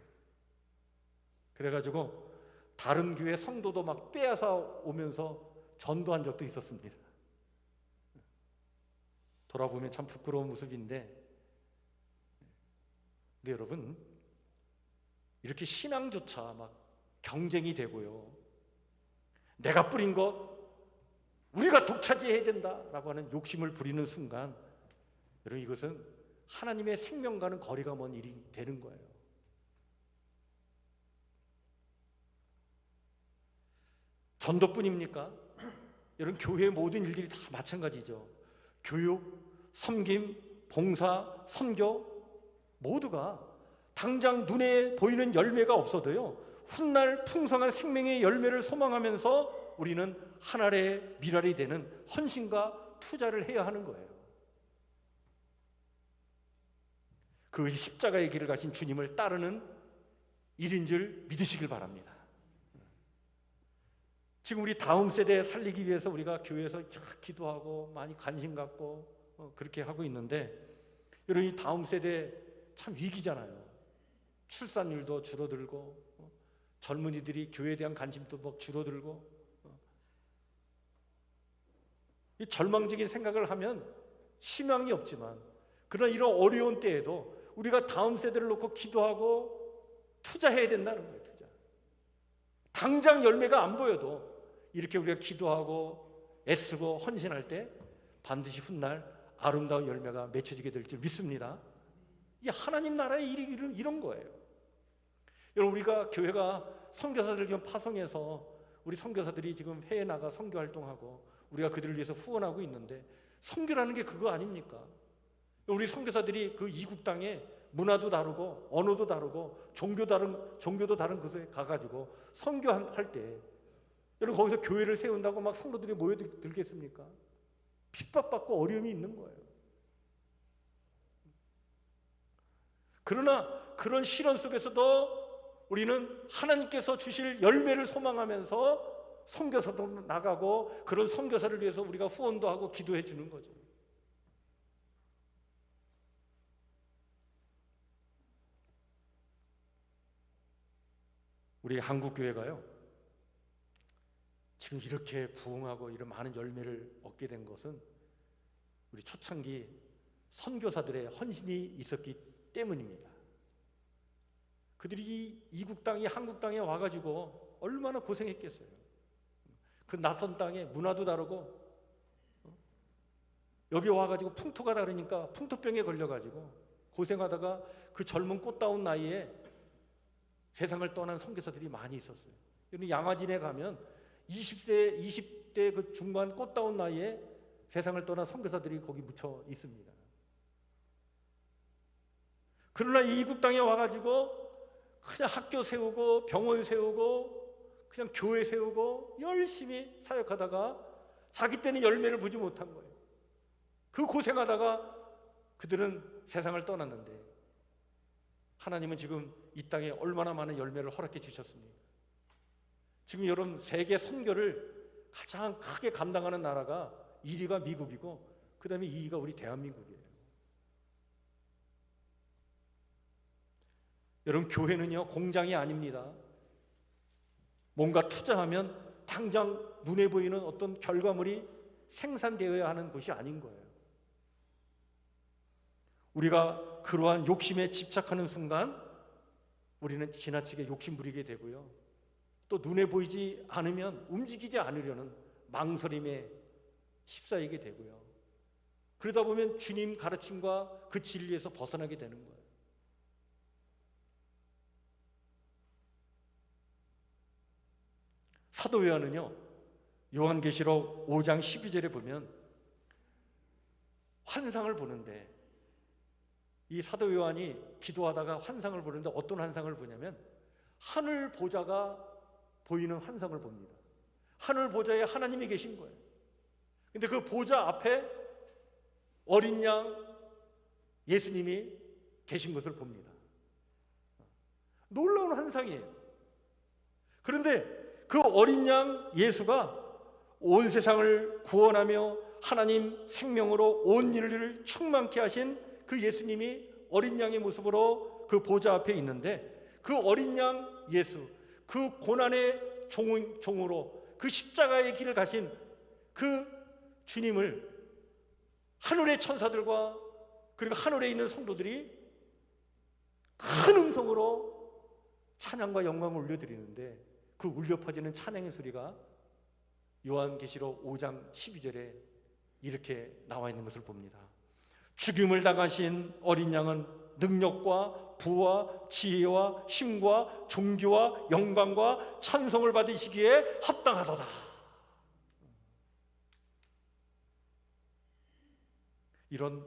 그래가지고 다른 교회 성도도 막 빼앗아 오면서 전도한 적도 있었습니다. 돌아보면 참 부끄러운 모습인데, 근데 여러분, 이렇게 신앙조차 막 경쟁이 되고요, 내가 뿌린 것 우리가 독차지해야 된다라고 하는 욕심을 부리는 순간, 여러분, 이것은 하나님의 생명과는 거리가 먼 일이 되는 거예요. 전도뿐입니까? 여러분, 교회의 모든 일들이 다 마찬가지죠. 교육, 섬김, 봉사, 선교 모두가 당장 눈에 보이는 열매가 없어도요, 훗날 풍성한 생명의 열매를 소망하면서 우리는 하늘의 미랄이 되는 헌신과 투자를 해야 하는 거예요. 그것이 십자가의 길을 가신 주님을 따르는 일인 줄 믿으시길 바랍니다. 지금 우리 다음 세대 살리기 위해서 우리가 교회에서 기도하고 많이 관심 갖고 그렇게 하고 있는데, 여러분, 이 다음 세대 참 위기잖아요. 출산율도 줄어들고 젊은이들이 교회에 대한 관심도 막 줄어들고, 이 절망적인 생각을 하면 희망이 없지만, 그러나 이런 어려운 때에도 우리가 다음 세대를 놓고 기도하고 투자해야 된다는 거예요. 투자. 당장 열매가 안 보여도 이렇게 우리가 기도하고 애쓰고 헌신할 때 반드시 훗날 아름다운 열매가 맺혀지게 될 줄 믿습니다. 이게 하나님 나라의 일이 이런 거예요. 여러분, 우리가 교회가 선교사들 좀 파송해서 우리 선교사들이 지금 해외 나가 선교 활동하고 우리가 그들을 위해서 후원하고 있는데, 선교라는 게 그거 아닙니까? 우리 선교사들이 그 이국 땅에 문화도 다르고 언어도 다르고 종교도 다른 곳에 가가지고 선교할 때, 여러분, 거기서 교회를 세운다고 막 성도들이 모여들겠습니까? 핍박받고 어려움이 있는 거예요. 그러나 그런 시련 속에서도 우리는 하나님께서 주실 열매를 소망하면서 선교사도 나가고, 그런 선교사를 위해서 우리가 후원도 하고 기도해 주는 거죠. 우리 한국 교회가요, 지금 이렇게 부흥하고 이런 많은 열매를 얻게 된 것은 우리 초창기 선교사들의 헌신이 있었기 때문입니다. 그들이 이국 땅이 한국 땅에 와가지고 얼마나 고생했겠어요. 그 낯선 땅에 문화도 다르고, 여기 와가지고 풍토가 다르니까 풍토병에 걸려가지고 고생하다가 그 젊은 꽃다운 나이에 세상을 떠난 선교사들이 많이 있었어요. 양화진에 가면 20대 그 중반 꽃다운 나이에 세상을 떠난 선교사들이 거기 묻혀 있습니다. 그러나 이국 땅에 와가지고 그냥 학교 세우고 병원 세우고 그냥 교회 세우고 열심히 사역하다가 자기 때는 열매를 보지 못한 거예요. 그 고생하다가 그들은 세상을 떠났는데, 하나님은 지금 이 땅에 얼마나 많은 열매를 허락해 주셨습니까? 지금 여러분, 세계 선교를 가장 크게 감당하는 나라가 1위가 미국이고 그 다음에 2위가 우리 대한민국이에요. 여러분, 교회는요 공장이 아닙니다. 뭔가 투자하면 당장 눈에 보이는 어떤 결과물이 생산되어야 하는 곳이 아닌 거예요. 우리가 그러한 욕심에 집착하는 순간 우리는 지나치게 욕심 부리게 되고요, 또 눈에 보이지 않으면 움직이지 않으려는 망설임에 휩싸이게 되고요, 그러다 보면 주님 가르침과 그 진리에서 벗어나게 되는 거예요. 사도 요한은요, 요한계시록 5장 12절에 보면 환상을 보는데, 이 사도 요한이 기도하다가 환상을 보는데 어떤 환상을 보냐면 하늘 보좌가 보이는 환상을 봅니다. 하늘 보좌에 하나님이 계신 거예요. 근데 그 보좌 앞에 어린 양 예수님이 계신 것을 봅니다. 놀라운 환상이에요. 그런데 그 어린 양 예수가 온 세상을 구원하며 하나님 생명으로 온 인류를 충만케 하신 그 예수님이 어린 양의 모습으로 그 보좌 앞에 있는데, 그 어린 양 예수, 그 고난의 종으로 그 십자가의 길을 가신 그 주님을 하늘의 천사들과 그리고 하늘에 있는 성도들이 큰 음성으로 찬양과 영광을 올려드리는데, 그 울려 퍼지는 찬양의 소리가 요한계시록 5장 12절에 이렇게 나와 있는 것을 봅니다. 죽임을 당하신 어린 양은 능력과 부와 지혜와 힘과 존귀와 영광과 찬송을 받으시기에 합당하도다. 이런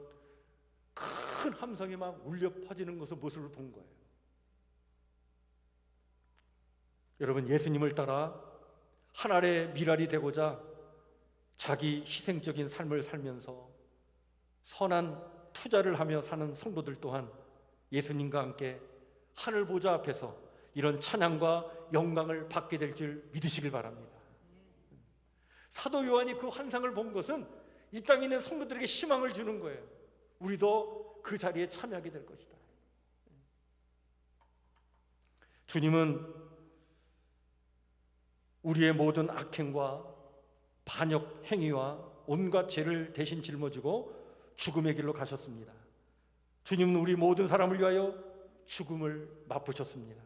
큰 함성이 막 울려 퍼지는 것을 모습을 본 거예요. 여러분, 예수님을 따라 하늘의 미랄이 되고자 자기 희생적인 삶을 살면서 선한 투자를 하며 사는 성도들 또한 예수님과 함께 하늘 보좌 앞에서 이런 찬양과 영광을 받게 될 줄 믿으시길 바랍니다. 사도 요한이 그 환상을 본 것은 이 땅에 있는 성도들에게 희망을 주는 거예요. 우리도 그 자리에 참여하게 될 것이다. 주님은 우리의 모든 악행과 반역 행위와 온갖 죄를 대신 짊어지고 죽음의 길로 가셨습니다. 주님은 우리 모든 사람을 위하여 죽음을 맛보셨습니다.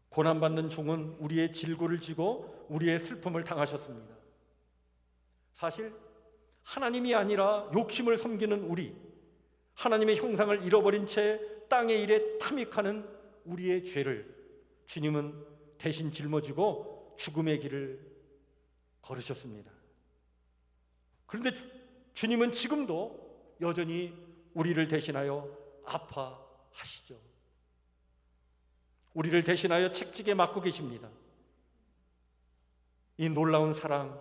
고난받는 종은 우리의 질고를 지고 우리의 슬픔을 당하셨습니다. 사실 하나님이 아니라 욕심을 섬기는 우리, 하나님의 형상을 잃어버린 채 땅의 일에 탐닉하는 우리의 죄를 주님은 대신 짊어지고 죽음의 길을 걸으셨습니다. 그런데 주님은 지금도 여전히 우리를 대신하여 아파하시죠. 우리를 대신하여 책찍에 맞고 계십니다. 이 놀라운 사랑,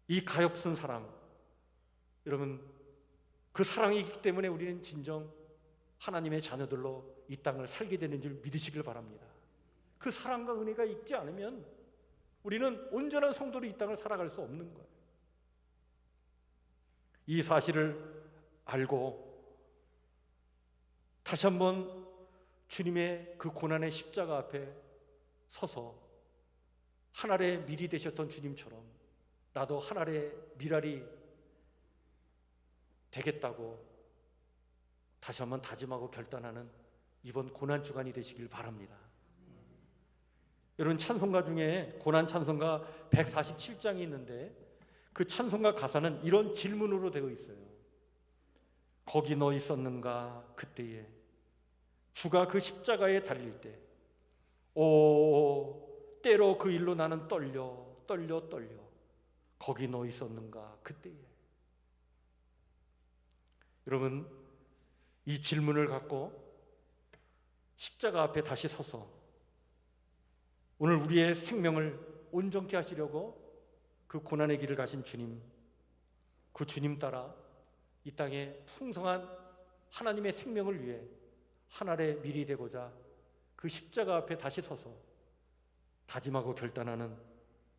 이 가엾은 사랑, 여러분, 그 사랑이 있기 때문에 우리는 진정 하나님의 자녀들로 이 땅을 살게 되는 줄 믿으시길 바랍니다. 그 사랑과 은혜가 있지 않으면 우리는 온전한 성도로 이 땅을 살아갈 수 없는 거예요. 이 사실을 알고 다시 한번 주님의 그 고난의 십자가 앞에 서서 하늘의 밀이 되셨던 주님처럼 나도 하늘의 밀알이 되겠다고 다시 한번 다짐하고 결단하는 이번 고난 주간이 되시길 바랍니다. 여러분, 찬송가 중에 고난 찬송가 147장이 있는데 그 찬송가 가사는 이런 질문으로 되어 있어요. 거기 너 있었는가 그때에, 주가 그 십자가에 달릴 때, 오 때로 그 일로 나는 떨려 거기 너 있었는가 그때에. 여러분, 이 질문을 갖고 십자가 앞에 다시 서서 오늘 우리의 생명을 온전케 하시려고 그 고난의 길을 가신 주님, 그 주님 따라 이 땅에 풍성한 하나님의 생명을 위해 하늘의 밀이 되고자 그 십자가 앞에 다시 서서 다짐하고 결단하는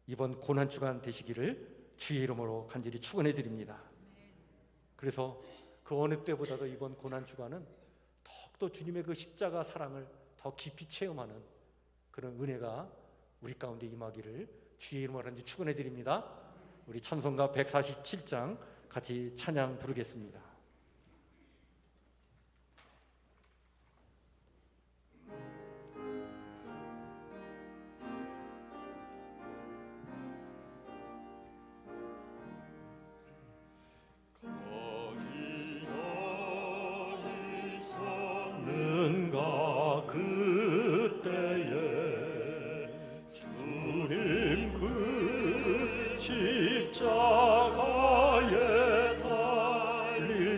이번 고난 주간 되시기를 주의 이름으로 간절히 축원해 드립니다. 그래서 그 어느 때보다도 이번 고난 주간은 더욱더 주님의 그 십자가 사랑을 더 깊이 체험하는 그런 은혜가 우리 가운데 임하기를 주의 이름으로 간절히 축원해 드립니다. 우리 찬송가 147장 같이 찬양 부르겠습니다. 거기 너 있었는가 그때에 주님 그 십자가에 달릴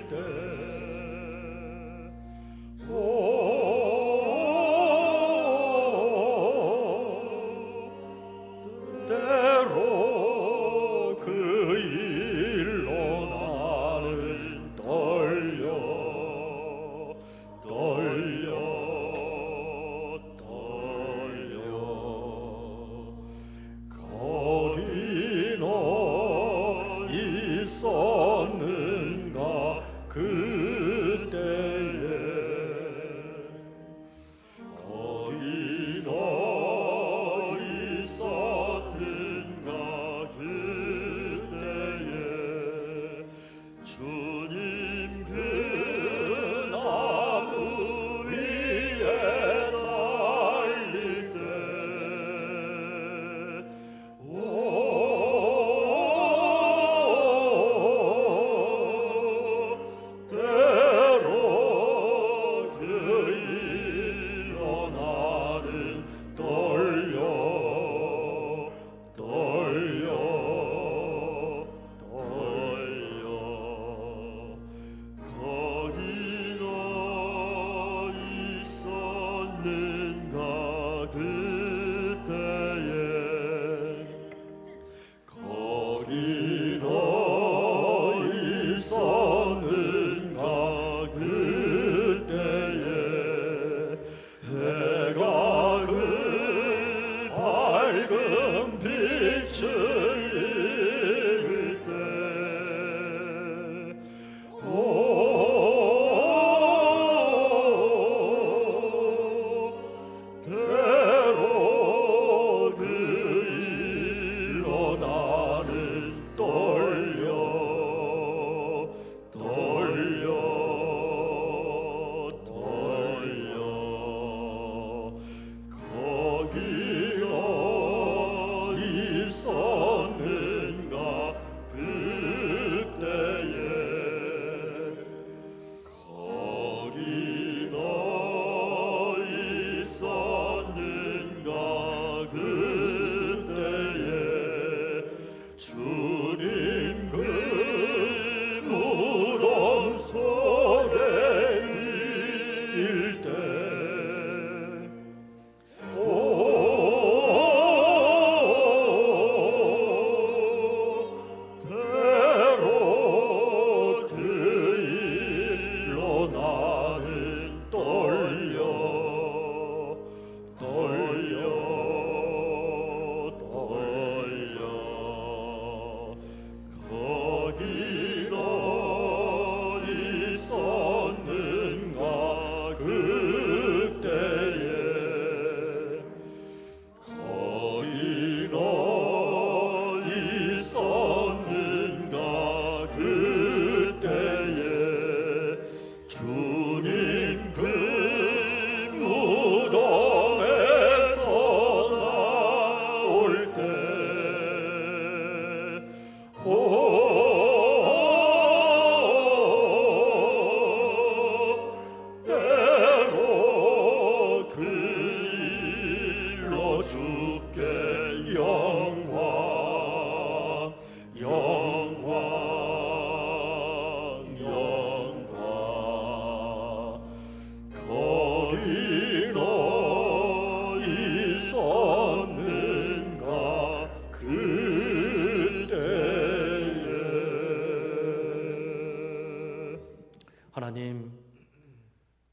하나님,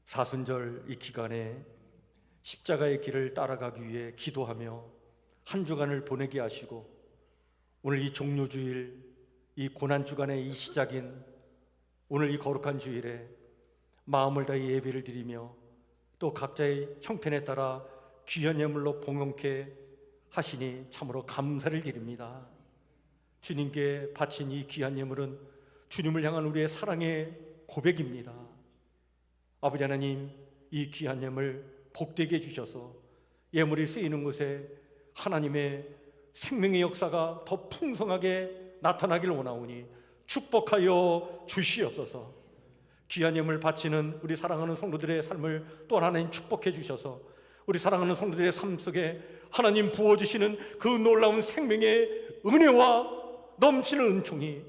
사순절 이 기간에 십자가의 길을 따라가기 위해 기도하며 한 주간을 보내게 하시고, 오늘 이 종료주일, 이 고난주간의 이 시작인 오늘 이 거룩한 주일에 마음을 다해 예배를 드리며 또 각자의 형편에 따라 귀한 예물로 봉헌케 하시니 참으로 감사를 드립니다. 주님께 바친 이 귀한 예물은 주님을 향한 우리의 사랑의 고백입니다. 아버지 하나님, 이 귀한 예물 복되게 주셔서 예물이 쓰이는 곳에 하나님의 생명의 역사가 더 풍성하게 나타나길 원하오니 축복하여 주시옵소서. 귀한 예물 바치는 우리 사랑하는 성도들의 삶을 또 하나님 축복해 주셔서 우리 사랑하는 성도들의 삶 속에 하나님 부어주시는 그 놀라운 생명의 은혜와 넘치는 은총이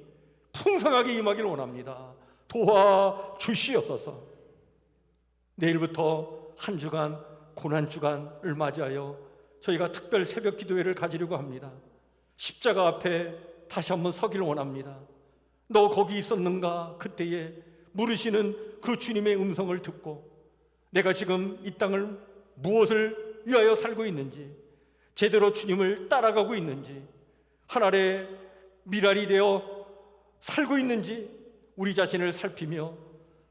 풍성하게 임하길 원합니다. 도와주시옵소서. 내일부터 한 주간 고난주간을 맞이하여 저희가 특별 새벽 기도회를 가지려고 합니다. 십자가 앞에 다시 한번 서기를 원합니다. 너 거기 있었는가? 그때에 물으시는 그 주님의 음성을 듣고 내가 지금 이 땅을 무엇을 위하여 살고 있는지, 제대로 주님을 따라가고 있는지, 하늘의 미랄이 되어 살고 있는지 우리 자신을 살피며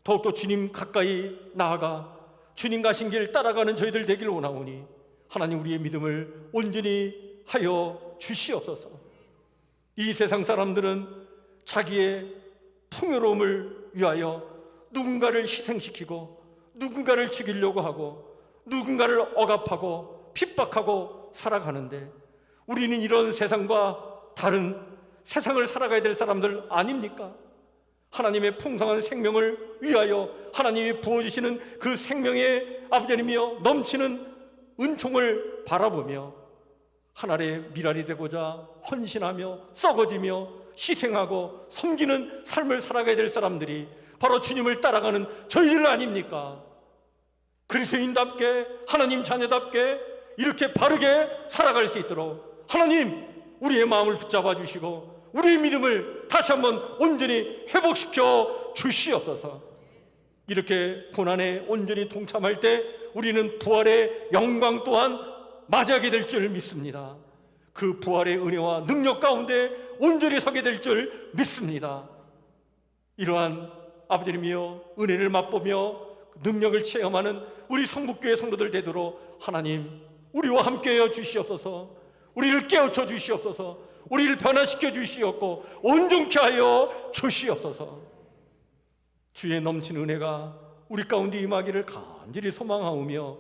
더욱더 주님 가까이 나아가 주님 가신 길 따라가는 저희들 되길 원하오니 하나님, 우리의 믿음을 온전히 하여 주시옵소서. 이 세상 사람들은 자기의 풍요로움을 위하여 누군가를 희생시키고 누군가를 죽이려고 하고 누군가를 억압하고 핍박하고 살아가는데, 우리는 이런 세상과 다른 세상을 살아가야 될 사람들 아닙니까? 하나님의 풍성한 생명을 위하여 하나님이 부어주시는 그 생명의 아버지님이여 넘치는 은총을 바라보며 하늘의 미랄이 되고자 헌신하며 썩어지며 희생하고 섬기는 삶을 살아가야 될 사람들이 바로 주님을 따라가는 저희들 아닙니까? 그리스도인답게, 하나님 자녀답게 이렇게 바르게 살아갈 수 있도록 하나님, 우리의 마음을 붙잡아 주시고 우리의 믿음을 다시 한번 온전히 회복시켜 주시옵소서. 이렇게 고난에 온전히 동참할 때 우리는 부활의 영광 또한 맞이하게 될 줄 믿습니다. 그 부활의 은혜와 능력 가운데 온전히 서게 될 줄 믿습니다. 이러한 아버지님이여 은혜를 맛보며 능력을 체험하는 우리 성북교회 성도들 되도록 하나님, 우리와 함께하여 주시옵소서. 우리를 깨우쳐 주시옵소서. 우리를 변화시켜 주시옵고 온전케 하여 주시옵소서. 주의 넘친 은혜가 우리 가운데 임하기를 간절히 소망하오며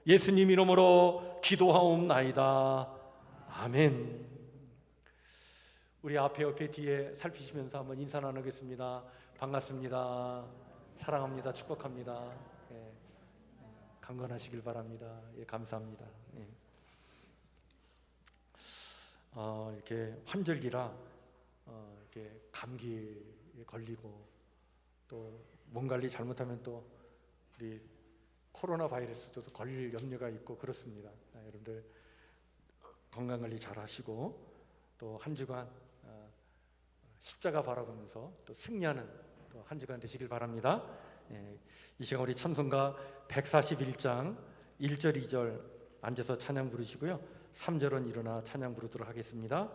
예수님 이름으로 기도하옵나이다. 아멘. 우리 앞에 옆에 뒤에 살피시면서 한번 인사 나누겠습니다. 반갑습니다. 사랑합니다. 축복합니다. 예, 강건하시길 바랍니다. 예, 감사합니다. 예. 이렇게 환절기라 이렇게 감기에 걸리고 또 몸 관리 잘못하면 또 우리 코로나 바이러스도 걸릴 염려가 있고 그렇습니다. 여러분들 건강 관리 잘 하시고 또 한 주간 십자가 바라보면서 또 승리하는 또 한 주간 되시길 바랍니다. 이 시간 우리 찬송가 141장 1절 2절 앉아서 찬양 부르시고요. 3절은 일어나 찬양 부르도록 하겠습니다.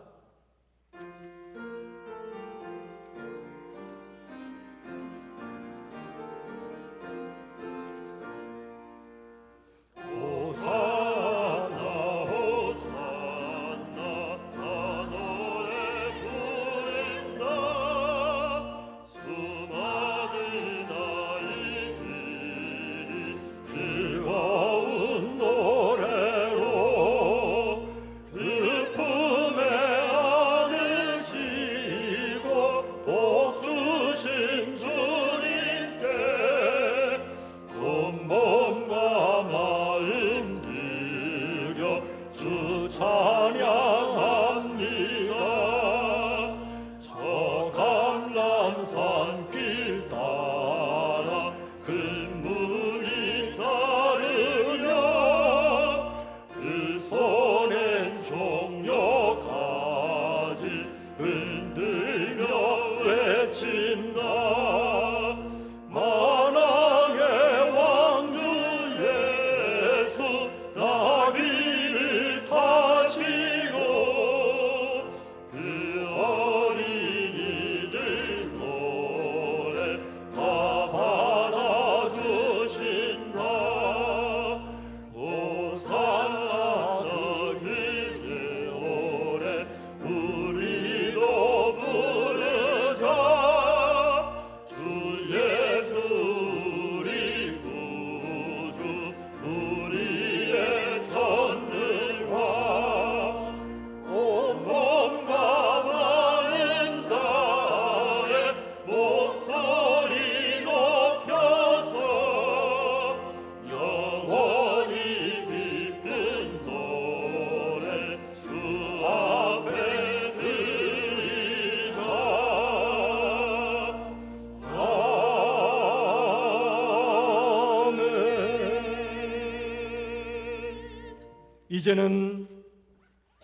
흔들며 외친다. 만왕 이제는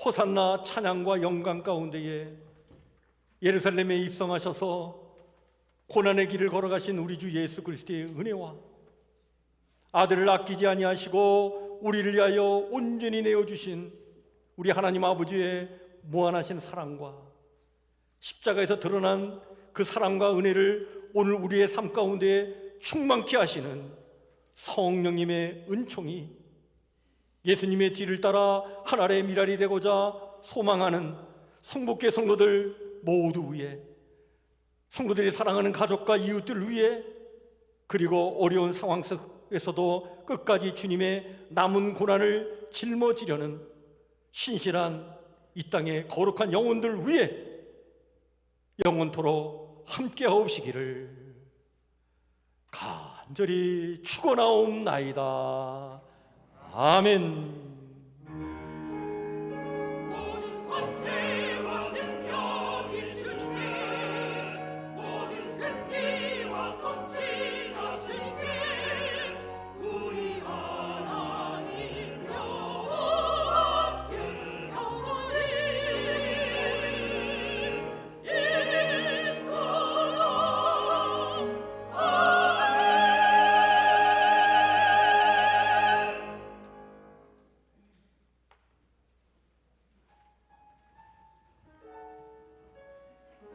호산나 찬양과 영광 가운데에 예루살렘에 입성하셔서 고난의 길을 걸어가신 우리 주 예수 그리스도의 은혜와 아들을 아끼지 아니하시고 우리를 위하여 온전히 내어주신 우리 하나님 아버지의 무한하신 사랑과 십자가에서 드러난 그 사랑과 은혜를 오늘 우리의 삶 가운데 충만케 하시는 성령님의 은총이 예수님의 뒤를 따라 하늘의 미랄이 되고자 소망하는 성북교 성도들 모두 위에, 성도들이 사랑하는 가족과 이웃들 위에, 그리고 어려운 상황 속에서도 끝까지 주님의 남은 고난을 짊어지려는 신실한 이 땅의 거룩한 영혼들 위에 영원토록 함께하옵시기를 간절히 축원하옵나이다. 아멘.